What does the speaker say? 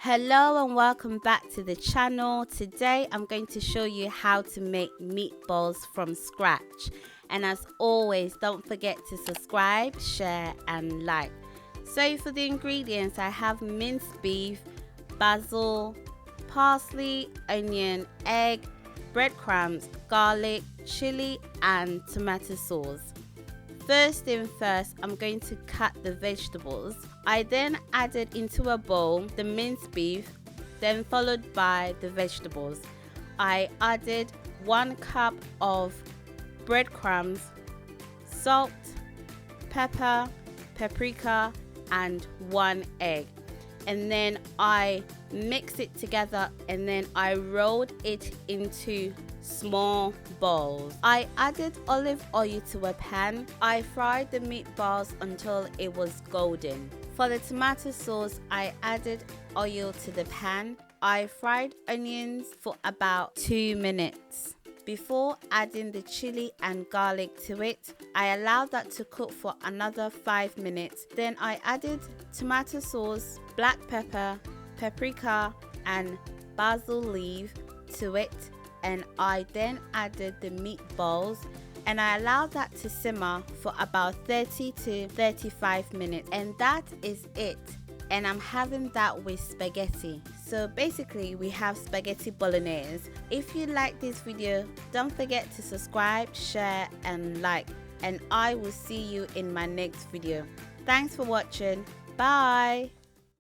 Hello and welcome back to the channel. Today I'm going to show you how to make meatballs from scratch, and as always, don't forget to subscribe, share and like. So for the ingredients, I have minced beef, basil, parsley, onion, egg, breadcrumbs, garlic, chili and tomato sauce. First thing first, I'm going to cut the vegetables. I then added into a bowl the minced beef, then followed by the vegetables. I added 1 cup of breadcrumbs, salt, pepper, paprika and 1 egg. And then I mixed it together and then I rolled it into small balls. I added olive oil to a pan. I fried the meatballs until it was golden. For the tomato sauce, I added oil to the pan. I fried onions for about 2 minutes. Before adding the chili and garlic to it, I allowed that to cook for another 5 minutes. Then I added tomato sauce, black pepper, paprika and basil leaf to it, and I then added the meatballs and I allowed that to simmer for about 30 to 35 minutes, and that is it. And I'm having that with spaghetti. So basically we have spaghetti bolognese. If you like this video, don't forget to subscribe, share and like, and I will see you in my next video. Thanks for watching. Bye.